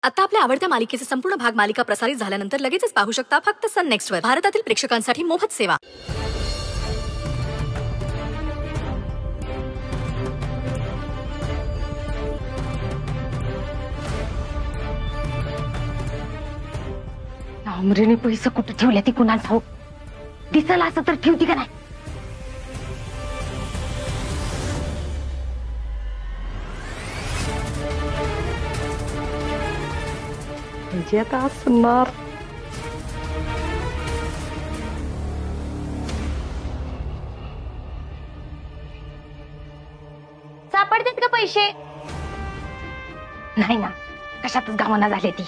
आता आपल्या आवडत्या मालिकेचे संपूर्ण भाग मालिका प्रसारित झाल्यानंतर लगेचच पाहू शकता फक्त सन नेक्स्ट वर. भारतातील प्रेक्षकांसाठी मोफत सेवा. आमरेने पैसे कुठे ठेवले ती कुणाला ठाऊक. दिसला असं तर ठेवती का नाही. म्हणजे आता असणार. सापडतात का पैसे? नाही ना, कशातच गावाना झाले ती.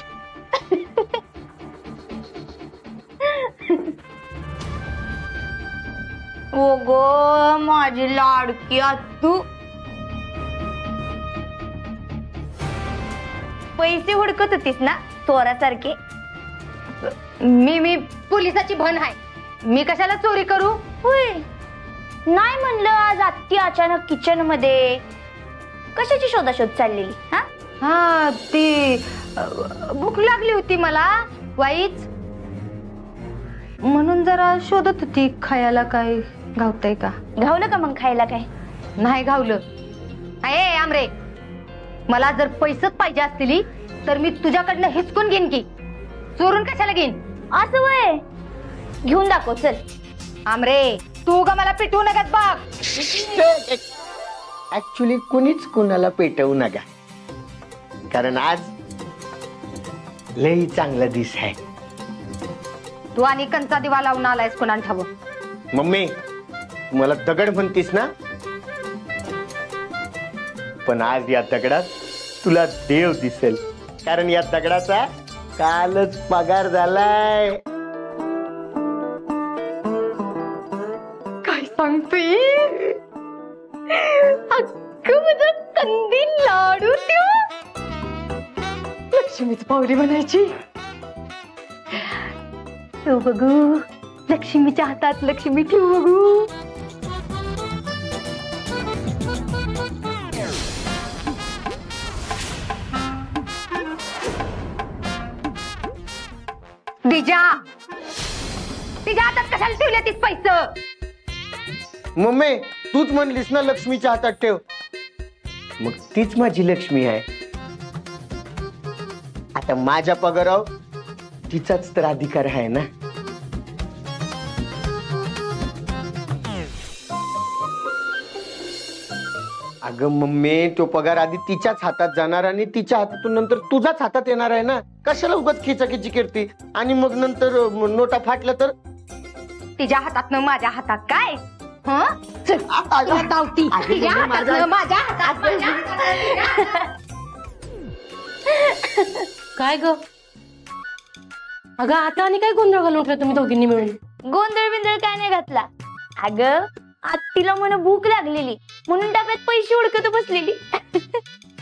ओ गो माझी लाडकी आतू. पैसे हुडकत होतीस ना चोरासारखे? मी पोलिसाची भन आहे. मी कशाला चोरी करू? होय, नाही म्हणलं आज आत्ती अचानक किचन मध्ये कशाची शोधाशोध चाललेली? हा ती भूक लागली होती मला वाईच, म्हणून जरा शोधत होती खायला काय गावतंय का. घावलं का मग खायला काय? नाही घावलं. अये आमरे, मला जर पैसेच पाहिजे असतील तर मी तुझ्याकडनं हिसकून घेईन की चोरून कशाला घेईन? असं वय, घेऊन दाखव चल. आमरे तू ग मला पिटवू नका बघ. ऍक्च्युली कुणीच कुणाला पेटवू नका, कारण आज लई चांगला दिस आहे. तू आणि कंचा दिवा लावून आलायस कुणाला ठाऊक. मम्मी मला दगड म्हणतीस ना, पण आज या दगडात तुला देव दिसेल, कारण या दगडाचा कालच पगार झालाय. काय सांगतोय? अगं माझा कंदी लाडू त्यो लक्ष्मीच पावली म्हणायची. तू बघू लक्ष्मीच्या हातात लक्ष्मी ठेवू बघू. तिच्या हातात कशाला ठेवले तीच पैसे? मम्मी तूच म्हणलीस ना लक्ष्मीच्या हातात ठेव, मग तीच माझी लक्ष्मी आहे. आता माझ्या पगारावर तिचाच तर अधिकार आहे ना. अगं मम्मी तो पगार आधी तिच्याच हातात जाणार आणि तिच्या हातातून नंतर तुझ्याच हातात येणार आहे ना. कशाला उगाच खिचाखिची करते आणि मग नंतर नोटा फाटल्या तर? तिच्या हातात माझ्या हातात काय? धावती तिच्या हातात माझ्या हातात. काय ग अगं, आता आणि काय गोंधळ घालून ठेवला तुम्ही दोघींनी मिळून? गोंधळ बिंदळ काय नाही घातला. अगं आत्तीला म्हण भूक लागलेली म्हणून डब्यात पैसे हुडकत बसलेली.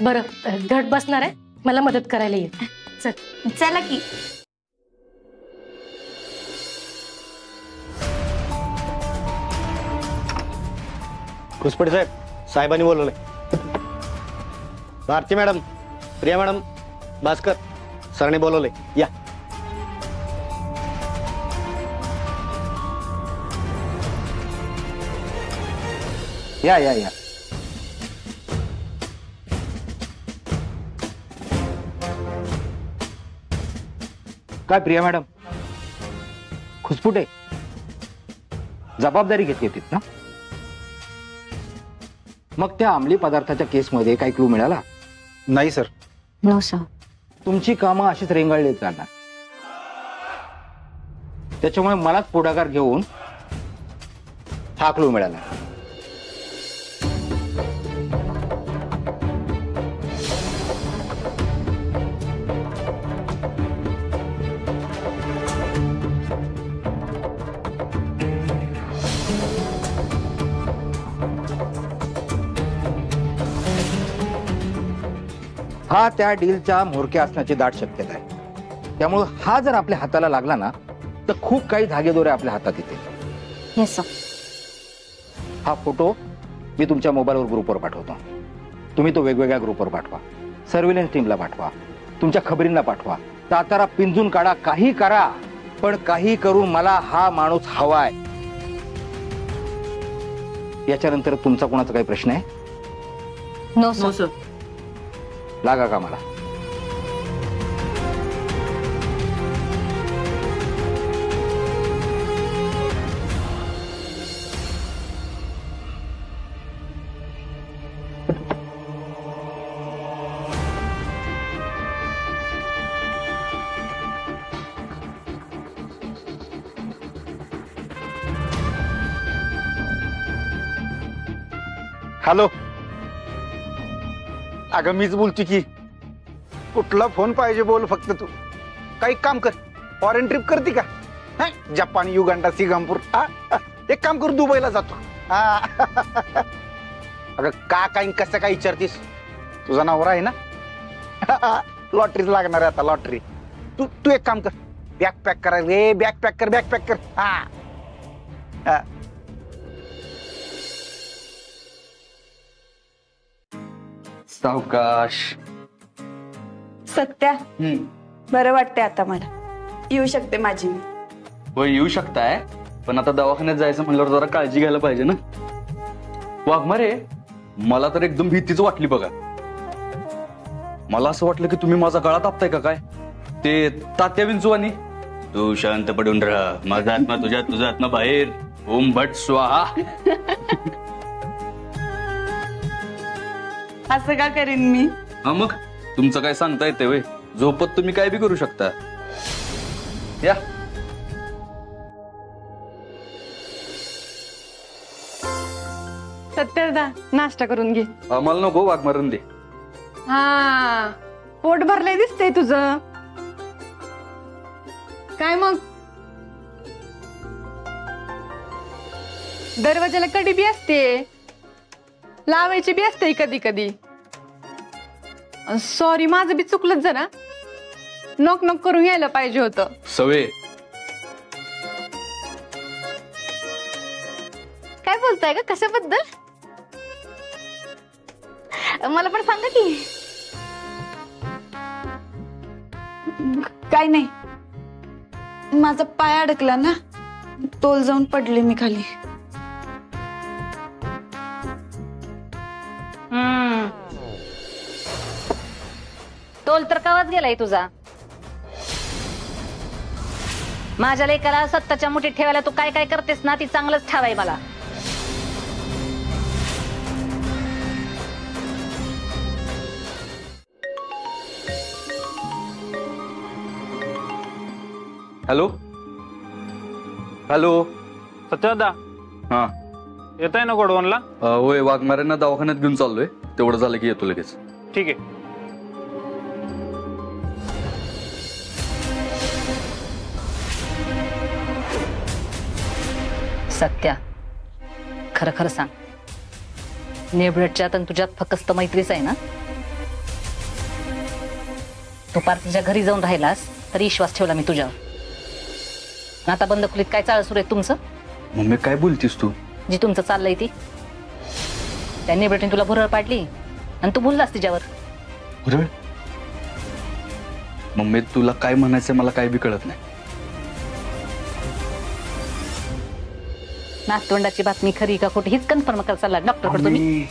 बरं घट बसणार आहे, मला मदत करायला ये. चल चला की. घुसपटे साहेब, साहेबांनी बोलवलंय. भारती मॅडम, प्रिया मॅडम, भास्कर सरने बोलवलंय. या. या या या. काय प्रिया मॅडम, खुसपुटे जबाबदारी घेतली होती ना? मग त्या अंमली पदार्थाच्या केसमध्ये काही क्लू मिळाला? नाही सर. No sir. तुमची कामं अशीच रेंगाळली जाणार, त्याच्यामुळे मलाच पुढाकार घेऊन हा क्लू मिळाला. हा त्या डीलचा म्होरक्या असण्याची दाट शक्यता आहे. त्यामुळे हा जर आपल्या हाताला लागला ना तर खूप काही धागेदोरे आपल्या हातात येते. Yes sir. हा फोटो मी तुमच्या मोबाईलवर ग्रुपवर पाठवतो. तुम्ही तो वेगवेगळ्या ग्रुपवर पाठवा, सर्व्हिलन्स टीमला पाठवा, तुमच्या खबरींना पाठवा, सातारा पिंजून काढा, काही करा, पण काही करून मला हा माणूस हवाय. याच्यानंतर तुमचा कोणाचा काही प्रश्न आहे? No sir. लागा का मला. हॅलो. अगं मीच बोलतो की. कुठला फोन पाहिजे बोल फक्त तू. काही काम कर. फॉरेन ट्रिप करते का? Japan, Uganda, Singapore. एक काम करू, दुबईला जातो. अगं का काही कसं काय विचारतीस? तुझा नवरा आहे ना. लॉटरीच लागणार आहे आता, लॉटरी. तू तू एक काम कर, बॅग पॅक करा रे. बॅग पॅक कर, बॅग पॅक कर. सावकाश. सत्या, बरं वाटतंय आता मला. येऊ शकते माझी मी. होय येऊ शकताय, पण आता दवाखान्यात जायचं म्हणल्यावर जरा काळजी घ्यायला पाहिजे ना. वाघमारे, मला तर एकदम भीतीच वाटली बघा. मला असं वाटलं की तुम्ही माझा गळा दाबताय का काय. ते तात्या विंचवानी, तू शांत पडून राहा, माझा आत्मा तुझ्या, तुझा आत्मा बाहेर, ओम भट स्वाहा. असं का करीन मी? हा मग तुमचं काय सांगता येते वे. झोपत तुम्ही काय बी करू शकता. या. सत्यादा, नाश्ता करून घे. आम्हाला नको, वाघमारून दे. हा, पोट भरलंय दिसतंय तुझं. काय मग? दरवाजाला कडी बी असते, लावायची बी असते कधी कधी. सॉरी, माझं बी चुकलंच जरा. नॉक नॉक करून यायला पाहिजे होतं. सवे. काय बोलताय का? कशाबद्दल? मला पण सांगा की. काय नाही, माझा पाय अडकला ना, तोल जाऊन पडले मी खाली. तोल तर कवाच गेलाय तुझा. माझ्या लेकाला सत्ताच्या मुठीत ठेवायला तू काय काय करतेस ना, ती चांगलंच ठावाय मला. हॅलो. हॅलो. सत्यादा, हा येत आहे ना गोडवनला? होय, वाघमाऱ्यांना दवाखान्यात घेऊन चाललोय. तेवढं झालं की येतो लगेच. ठीक आहे. सत्या, खरं खरं सांग, नेबळटच्यात आणि तुझ्यात फक्त मैत्रीच आहे ना? तू पार तिच्या घरी जाऊन राहिलास तरी विश्वास ठेवला मी तुझ्यावर. आता बंद खोलीत काय चाळ सुरू आहे तुमचं? मम्मी काय बोलतीस तू? जी तुमचं चाललंय ती. त्या नेबळटीने तुला भुरळ पाडली आणि तू बोललास तिच्यावर. भुरळ? मम्मी तुला काय म्हणायचं मला काय बी कळत नाही. नातवंडाची बातमी खरी का खोटी हीच कन्फर्म करायला चालला डॉक्टरकडे तुम्ही.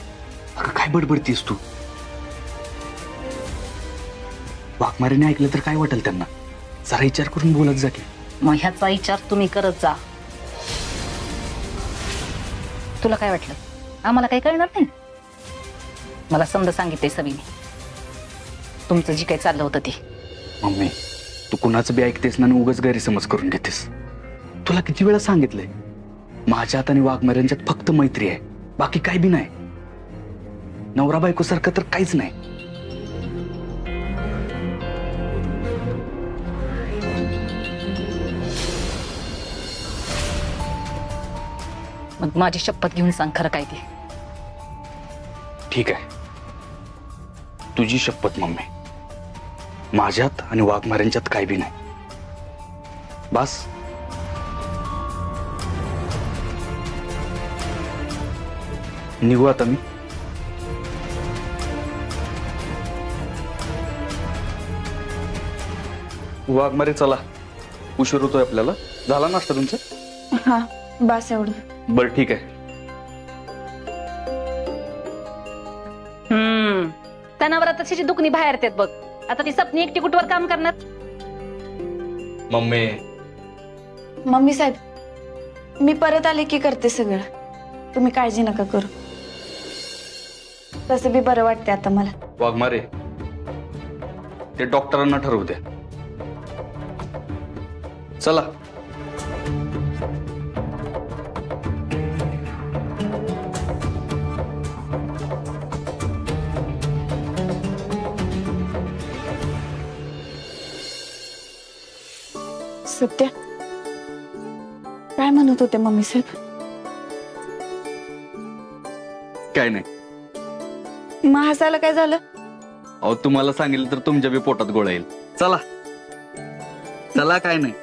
अगं काय बडबडतीस तू? वाघमारीने ऐकलं तर काय वाटेल त्यांना? जरा विचार करून बोलत जा की. मग ह्याचा विचार तुम्ही करत जा. तुला काय वाटलं आम्हाला काही कळणार नाही? मला समजा सांगितलंय सविनी तुमचं जी काही चाललं होतं ते. मम्मी तू कुणाचं बी ऐकतेस ना आणि उगाच गैरसमज करून घेतेस. तुला किती वेळा सांगितलंय माझ्यात आणि वाघमाऱ्यांच्यात फक्त मैत्री आहे, बाकी काय बी नाही. नवरा बायको सारखं तर काहीच नाही. मग माझी शपथ घेऊन सांग खरं काय ते. ठीक आहे, तुझी शपथ मम्मी. माझ्यात आणि वाघमाऱ्यांच्यात काय बी नाही. बस. निघू आता मी. वाघमारे चला, उशीर होतोय आपल्याला. झाला नाश्ता तुमचा? हा बस एवढं. बरं ठीक आहे. त्या नवरात्राची दुखणी बाहेर येतात बघ. आता ती सपनी एकटी कुठवर काम करणार? मम्मी साहेब, मी परत आले की करते सगळं, तुम्ही काळजी नका करू. तसं बी बरं वाटते आता मला. वाघमारे, ते डॉक्टरांना ठरवू द्या. चला. सत्या, काय म्हणत होते मम्मी साहेब? काय नाही. मग हसायला काय झालं? अहो तुम्हाला सांगितलं तर तुमच्या बी पोटात गोळा येईल. चला चला, काय नाही.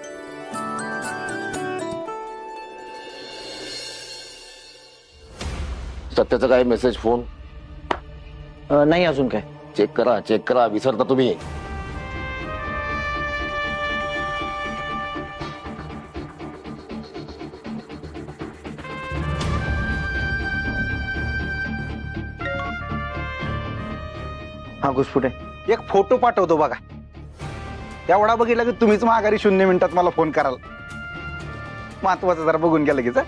सत्याचा काय मेसेज फोन? नाही अजून काय. चेक करा, विसरता तुम्ही. हा घुसपुटे. एक फोटो पाठवतो बघा, तेवढा बघितला की तुम्हीच माघारी 0 मिनिटात मला फोन कराल. महत्वाचं जरा बघून घ्या लगेच.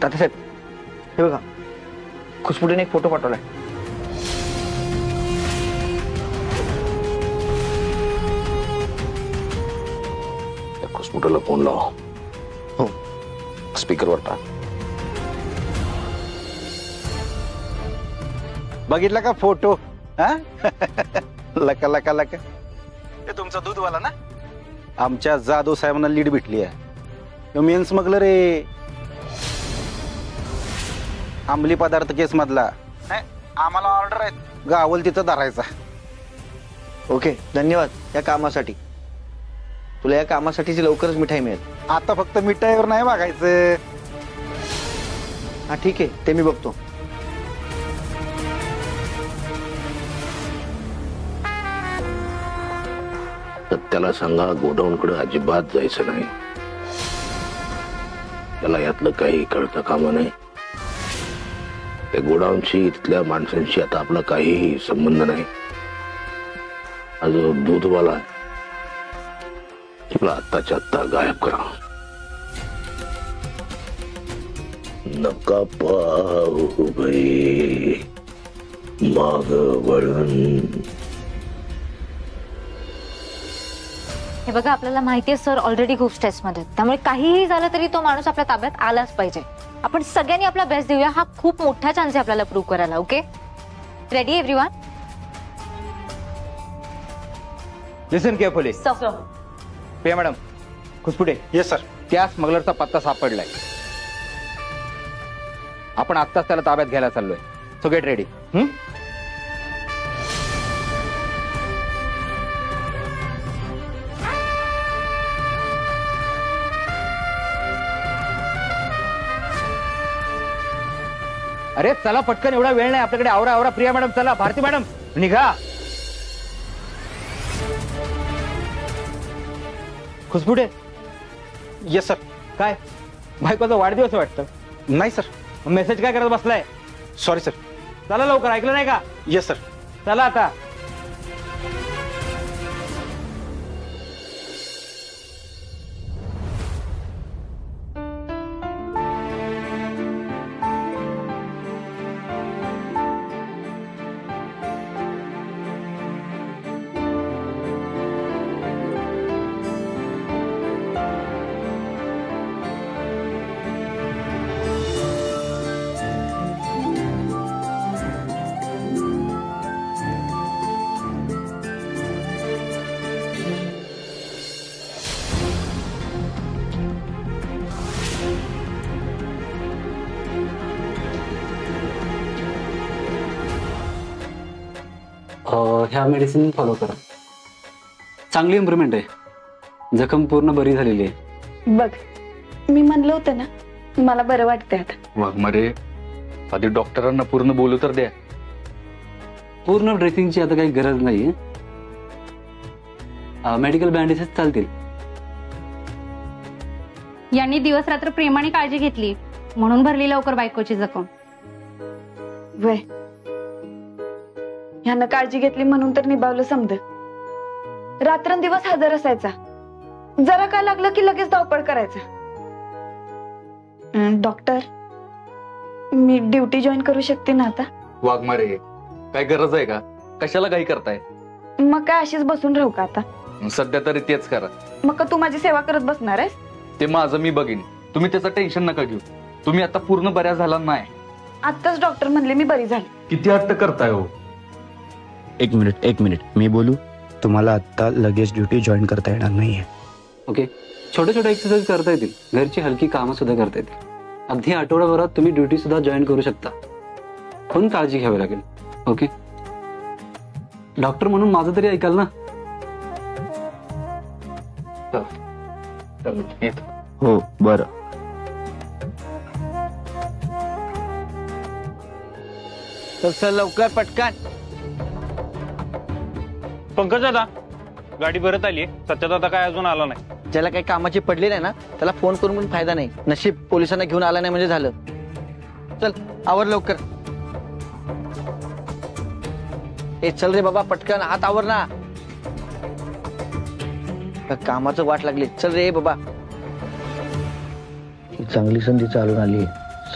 तात्यासाहेब, हे बघा, घुसपुटेने एक फोटो पाठवलाय. घुसपुटाला फोन लाव. हो. स्पीकरवर टाक. बघितला का फोटो? हा लका लका लका. हे तुमचा दूधवाला ना? आमच्या जाधव साहेबांना लीड भेटली आहे. मेन स्मगलर आहे, अंमली पदार्थ केस मधला. आम्हाला ऑर्डर आहे, गावल तिथं धरायचा. ओके, धन्यवाद या कामासाठी. तुला या कामासाठीची लवकरच मिठाई मिळेल. आता फक्त मिठाईवर नाही बघायचं. हा ठीक आहे, ते मी बघतो. त्याला सांगा गोडाऊनकडे अजिबात जायचं नाही. त्याला यातलं काही कळतं कामा नाही. त्या गोडाऊनशी, तिथल्या माणसांशी आता आपला काही संबंध नाही. हा जो दूधवाला आहे, तुला आत्ताच्या आत्ता गायब करा. नका पाहू बाई माग वळून. हे बघा, आपल्याला माहितीये सर ऑलरेडी खूप स्ट्रेस मध्ये, त्यामुळे काहीही झालं तरी तो माणूस आपल्या ताब्यात आलाच पाहिजे. आपण सगळ्यांनी आपला बेस्ट देऊया. हा खूप मोठा चान्स आहे आपल्याला प्रूव्ह करायला. Okay, ready everyone? Listen carefully. Priya madam, Ghusapute. Yes sir. त्या स्मगलरचा पत्ता सापडलाय. आपण आत्ताच त्याला ताब्यात घ्यायला चाललोय. So get ready. अरे चला पटकन, एवढा वेळ नाही आपल्याकडे. आवरा आवरा. प्रिया मॅडम चला. भारती मॅडम निघा. घुसपुटे. Yes sir. काय बायकोचा वाढदिवस वाटतं? नाही सर. मेसेज काय करत बसलाय? Sorry sir. चला लवकर. ऐकलं नाही का? Yes sir. चला आता. ह्या मेडिसिन फॉलो करा. चांगली इम्प्रूव्हमेंट आहे. जखम पूर्ण बरी झालेली आहे. बघ, मी म्हणलं होतं ना, मला बरं वाटतंय आता. वाघमारे आधी डॉक्टरांना पूर्ण बोलू तर द्या. पूर्ण ड्रेसिंगची आता काही गरज नाहीये. मेडिकल बँडेजेस चालतील. यांनी दिवस रात्र प्रेमाने काळजी घेतली म्हणून भरली लवकर बायकोची जखम. वय ह्यानं काळजी घेतली म्हणून तर निभावलं समज. रात्रंदिवस हजर असायचा. जरा काय लागलं की लगेच धावपळ करायचा. डॉक्टर, मी ड्युटी जॉईन करू शकते ना आता? वाघमारे काय गरज आहे का? कशाला काही करताय? मग काय अशीच बसून राहू का आता? सध्या तरी तेच करा. मग का तू माझी सेवा करत बसणार आहेस? ते माझं मी बघीन. तुम्ही त्याचं टेन्शन नका घेऊ. तुम्ही आता पूर्ण बऱ्या झाला नाही. आत्ताच डॉक्टर म्हणले मी बरी झाली. किती हट्ट करताय हो? एक मिनिट मी बोलू. तुम्हाला आता लगेच ड्युटी जॉईन करता येणार नाहीये. ओके, छोटे छोटे एक्सरसाइज करता येतील. घरची हलकी कामं सुद्धा करता येतील. अगदी आठवड्याभरात तुम्ही ड्युटी सुद्धा जॉईन करू शकता. पण काळजी घ्यावी लागेल. ओके, डॉक्टर म्हणून माझं तरी ऐकाल ना? हो बरं. चल लवकर पटकन. पंकज दादा गाडी परत आली. सत्या दादा काय अजून आला नाही. ज्याला काही कामाची पडली नाही ना त्याला फोन करून पण फायदा नाही. नशीब पोलिसांना घेऊन आला नाही म्हणजे झालं. चल आवर लवकर. ए चल रे बाबा पटकन, हात आवर ना. कामाचं वाट लागली. चल रे बाबा. ही चांगली संधी चालून आली.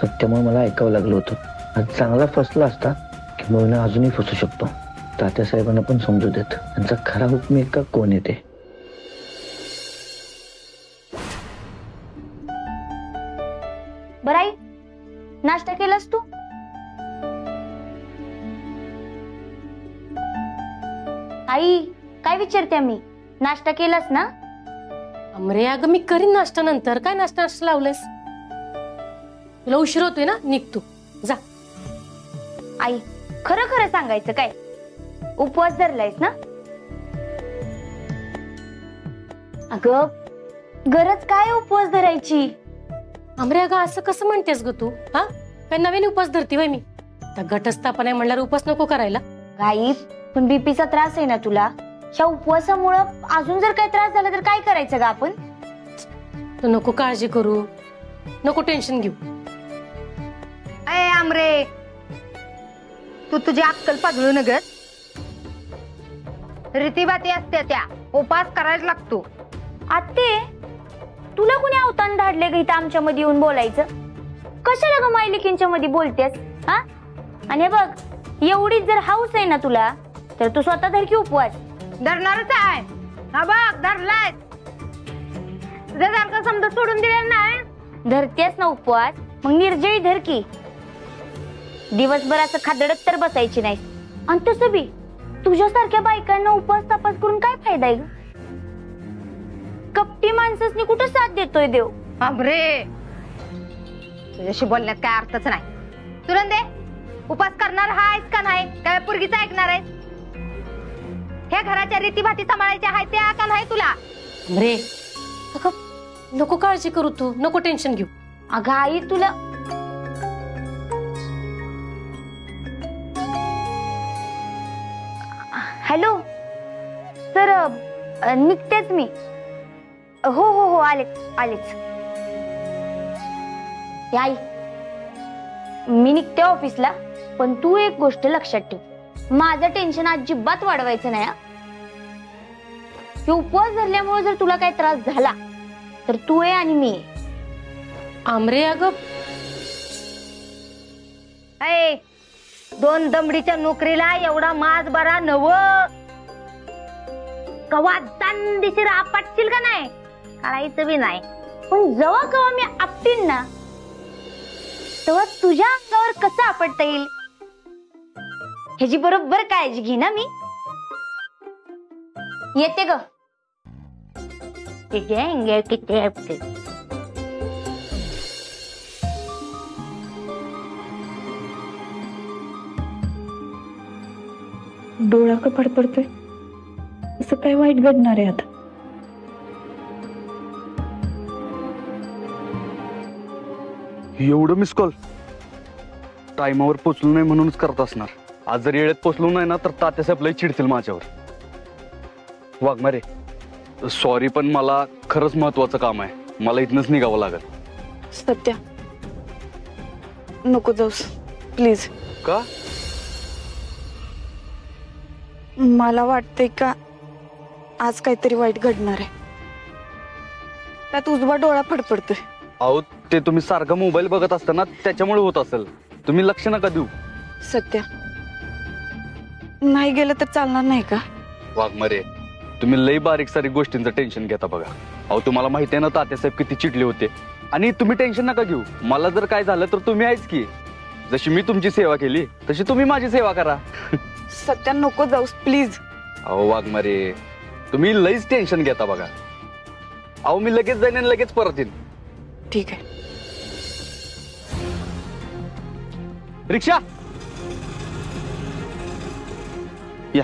सत्यामुळे मला ऐकावं लागलं होतं. आज चांगला फसला असता की मग अजूनही फसू शकतो. तात्या साहेबांना पण समजू देत त्यांचा खरा हुकमी का कोण येते. बराई नाश्ता केलास तू? आई काय विचारते मी? नाश्ता केलास ना? अमरे अगं मी करीन नाश्ता नंतर. काय नाश्ता लावलंयस? तुला उशीर होतोय ना, निघ तू जा. आई खरं खरं सांगायचं काय? उपवास धरलायस ना? अगं गरज काय उपवास धरायची? अमरे अगं असं कसं म्हणतेस ग तू? हा काय नवीन उपवास धरती वय मी? त्या घटस्थापना आहे म्हणल्यावर उपवास नको करायला? आई पण बीपीचा त्रास आहे ना तुला. ह्या उपवासामुळं अजून जर काही त्रास झाला तर काय करायचं ग आपण? तू नको काळजी करू, नको टेन्शन घेऊ. अय आमरे, तू तुझी अक्कल पाजळू नगर. रीतीबाती असते त्या, उपास करायला लागतो. आत्ते तुला कोणी अवतान धाडले ग इथं आमच्या मध्ये येऊन बोलायचं? कशाला ग मायलिकींच्या मध्ये बोलतेस? हा आणि बघ एवढीच जर हाऊस आहे ना तुला तर तू स्वतः धर की उपवास. धरणारच आहे. हा बघ धरलाय. तुझ्यासारखं समजा सोडून दिलेलं नाही. धरतेस ना उपवास, मग निर्जळी धर की. दिवसभर असं खादडत तर बसायची नाही. आणि तसं बी तुझ्यासारख्या बायकांना उपवास तपास करून काय फायदा आहे? कपटी माणसासनी कुठं साथ देतोय देव? बापरे, तुझ्याशी बोलण्यात काय अर्थच नाही. तुरंत दे उपास करणार आहेस का नाही? काय पोरगीच ऐकणार आहेस? ह्या घराच्या रीतीभाती सांभाळायच्या आहेत त्या का नाही तुला? अमरे नको काळजी करू तू, नको टेन्शन घेऊ. अगं आई तुला हॅलो सर, निघतेच मी. हो हो हो आलेच. आई मी निघते ऑफिसला. पण तू एक गोष्ट लक्षात ठेव, माझं टेन्शन अजिबात वाढवायचं नाही. उपवास धरल्यामुळे जर तुला काही त्रास झाला तर तू आहे आणि मी आहे. आमरे अगं अय, 2 दमडीच्या नोकरीला एवढा माज बरा नव. कवा दांडीशीर आपटशील का नाही? करायचं बी नाही. पण जेव्हा कवा मी आपटीन ना तेव्हा तुझ्या अंगावर कसं आपटता येईल ह्याची बरोबर काळजी घे ना मी. येते ग. किती आपटे. डोळा का फडफडतोय? असं काय वाईट घडणार आहे आता? एवढं मिस कॉल टाइमावर पोचलो नाही म्हणूनच करत असणार. आज जर वेळेत पोचलो नाही ना तर तात्यासाहेब लय चिडतील माझ्यावर. वाघमारे सॉरी, पण मला खरंच महत्वाचं काम आहे. मला इथनच निघावं लागेल. सत्या नको जाऊस प्लीज. का? मला वाटतंय का आज काहीतरी वाईट घडणार आहे. त्यात उजवा डोळा फडफडतोय. अहो ते तुम्ही सारखं मोबाईल बघत असताना त्याच्यामुळे होत असेल. तुम्ही लक्ष नका देऊ. सत्या नाही गेलं तर चालणार नाही का? वाघमारे तुम्ही लई बारीक सारीक गोष्टींचं टेन्शन घेता बघा. अहो तुम्हाला माहिती आहे ना तात्यासाहेब किती चिडले होते. आणि तुम्ही टेन्शन नका घेऊ. मला जर काय झालं तर तुम्ही आहेच की. जशी मी तुमची सेवा केली तशी तुम्ही माझी सेवा करा. सत्या नको जाऊस प्लीज. अहो वाघमारे तुम्ही लईच टेन्शन घेता बघा. अहो मी लगेच जाईन आणि लगेच परत येईन. ठीक आहे. रिक्षा या.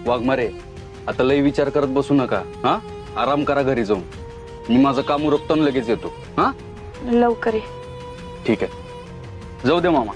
वाघमारे आता लई विचार करत बसू नका. हा आराम करा घरी जाऊन. मी माझं काम उरकतो आणि लगेच येतो. हा लवकर ये. ठीक आहे. जाऊ दे मामा.